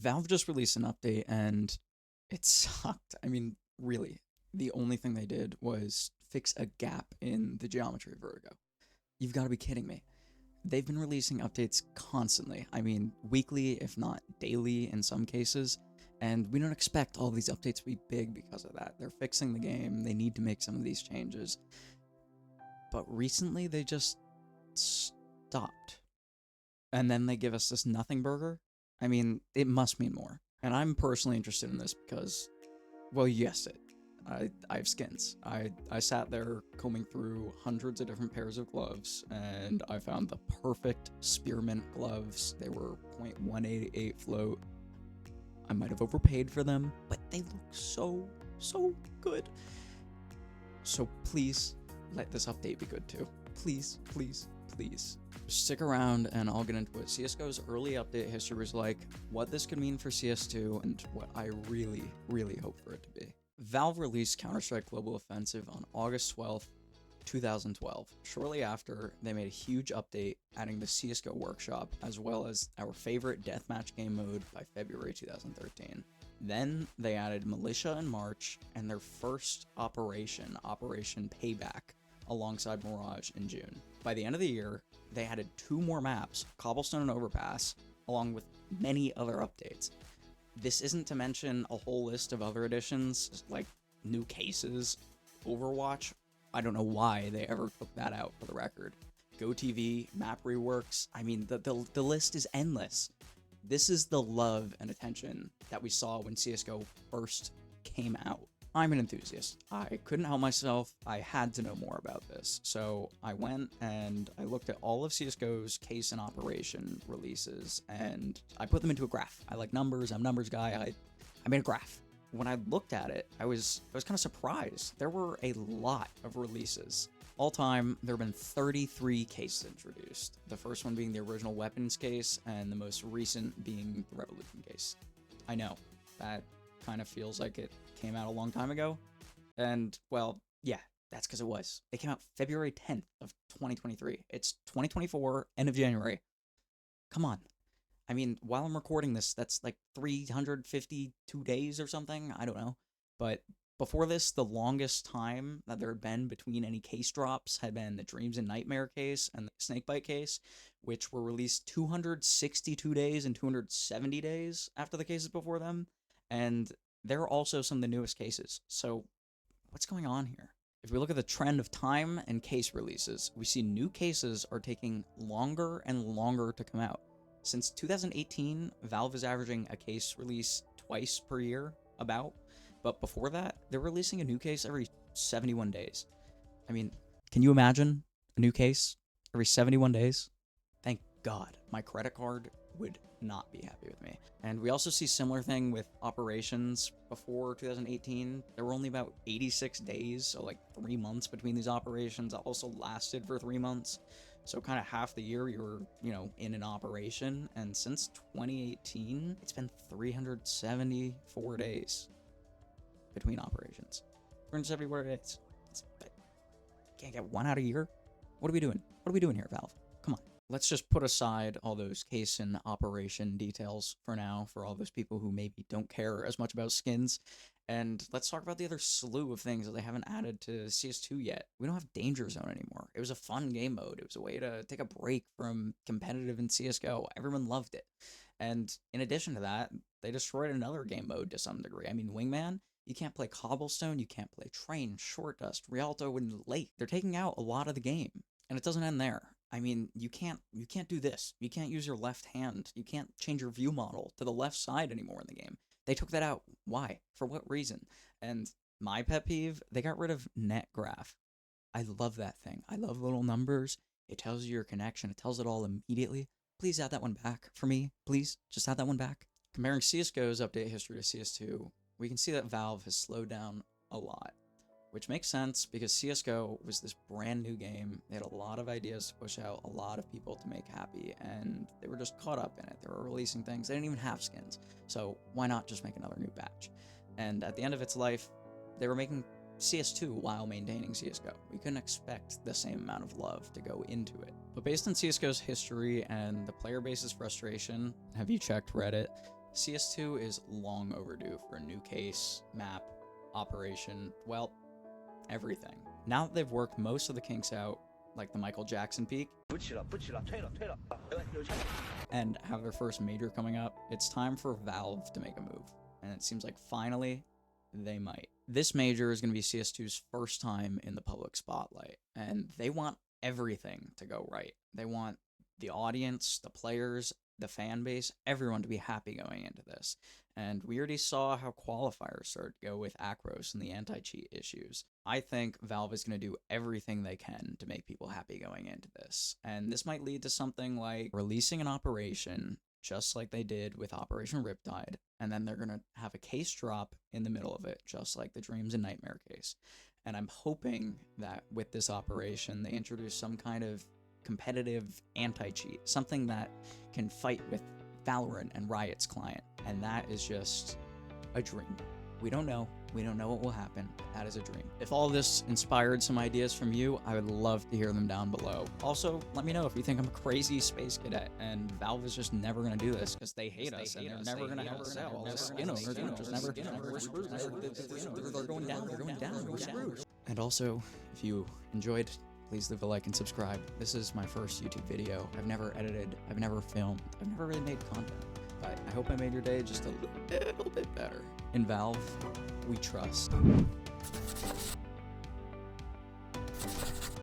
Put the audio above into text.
Valve just released an update and it sucked. I mean, really, the only thing they did was fix a gap in the geometry vertigo. You've got to be kidding me. They've been releasing updates constantly. I mean, weekly, if not daily in some cases. And we don't expect all these updates to be big because of that. They're fixing the game. They need to make some of these changes. But recently, they just stopped. And then they give us this nothing burger. I mean, it must mean more. And I'm personally interested in this because, well, you guessed it. I have skins. I sat there combing through hundreds of different pairs of gloves, and I found the perfect spearmint gloves. They were 0.188 float. I might have overpaid for them, but they look so good. So please, let this update be good too. Please, please, please. Stick around and I'll get into what CSGO's early update history was like, what this could mean for CS2, and what I really hope for it to be. Valve released Counter-Strike Global Offensive on August 12th, 2012. Shortly after, they made a huge update, adding the CSGO Workshop, as well as our favorite deathmatch game mode by February 2013. Then, they added Militia in March, and their first Operation Payback, alongside Mirage in June. By the end of the year, they added 2 more maps, Cobblestone and Overpass, along with many other updates. This isn't to mention a whole list of other additions, like new cases, Overwatch. I don't know why they ever took that out, for the record. GoTV, map reworks, I mean, the list is endless. This is the love and attention that we saw when CSGO first came out. I'm an enthusiast. I couldn't help myself. I had to know more about this. So I went and I looked at all of CSGO's case and operation releases, and I put them into a graph. I like numbers. I'm a numbers guy. I made a graph. When I looked at it, I was kind of surprised. There were a lot of releases. All time, there have been 33 cases introduced. The first one being the original weapons case, and the most recent being the Revolution case. I know, that kind of feels like it came out a long time ago. And, well, yeah, that's because it was. It came out February 10th of 2023. It's 2024, end of January. Come on. I mean, while I'm recording this, that's like 352 days or something. I don't know. But before this, the longest time that there had been between any case drops had been the Dreams and Nightmare case and the Snakebite case, which were released 262 days and 270 days after the cases before them. And they're also some of the newest cases. So what's going on here? If we look at the trend of time and case releases, we see new cases are taking longer and longer to come out. Since 2018, Valve is averaging a case release twice per year, about. But before that, they're releasing a new case every 71 days. I mean, can you imagine a new case every 71 days? Thank God my credit card would not be happy with me. And we also see similar thing with operations. Before 2018, there were only about 86 days, so like 3 months between these operations. That also lasted for 3 months. So kind of half the year you were, in an operation. And since 2018, it's been 374 days between operations. 374 days. Can't get one out a year? What are we doing? What are we doing here, Valve? Come on. Let's just put aside all those case and operation details for now, for all those people who maybe don't care as much about skins. And let's talk about the other slew of things that they haven't added to CS2 yet. We don't have Danger Zone anymore. It was a fun game mode. It was a way to take a break from competitive in CSGO. Everyone loved it. And in addition to that, they destroyed another game mode to some degree. I mean, Wingman, you can't play Cobblestone, you can't play Train, Short Dust, Rialto, and Lake. They're taking out a lot of the game. And it doesn't end there. I mean, you can't do this. You can't use your left hand. You can't change your view model to the left side anymore in the game. They took that out. Why? For what reason? And my pet peeve, they got rid of net graph. I love that thing. I love little numbers. It tells you your connection. It tells it all immediately. Please add that one back for me. Please, just add that one back. Comparing CSGO's update history to CS2, we can see that Valve has slowed down a lot. Which makes sense because CSGO was this brand new game. They had a lot of ideas to push out, a lot of people to make happy, and they were just caught up in it. They were releasing things. They didn't even have skins. So why not just make another new batch? And at the end of its life, they were making CS2 while maintaining CSGO. We couldn't expect the same amount of love to go into it. But based on CSGO's history and the player base's frustration, have you checked Reddit? CS2 is long overdue for a new case, map, operation, well, everything. Now that they've worked most of the kinks out, like the Michael Jackson peak, and have their first major coming up, it's time for Valve to make a move. And it seems like finally, they might. This major is going to be CS2's first time in the public spotlight, and they want everything to go right. They want the audience, the players, the fan base, everyone to be happy going into this. And we already saw how qualifiers started to go with Acros and the anti-cheat issues. I think Valve is going to do everything they can to make people happy going into this. And this might lead to something like releasing an operation just like they did with Operation Riptide, and then they're going to have a case drop in the middle of it, just like the Dreams and Nightmare case. And I'm hoping that with this operation, they introduce some kind of competitive anti-cheat, something that can fight with Valorant and Riot's client, and that is just a dream. We don't know what will happen. That is a dream. If all this inspired some ideas from you, I would love to hear them down below. Also, let me know if you think I'm a crazy space cadet and Valve is just never gonna do this because they hate us and they're never gonna help us out. All skin owners are just never, we're screwed. They're going down, we're screwed. And also, if you enjoyed, please leave a like and subscribe. This is my first YouTube video. I've never edited, I've never filmed, I've never really made content. But I hope I made your day just a little bit better. In Valve, we trust.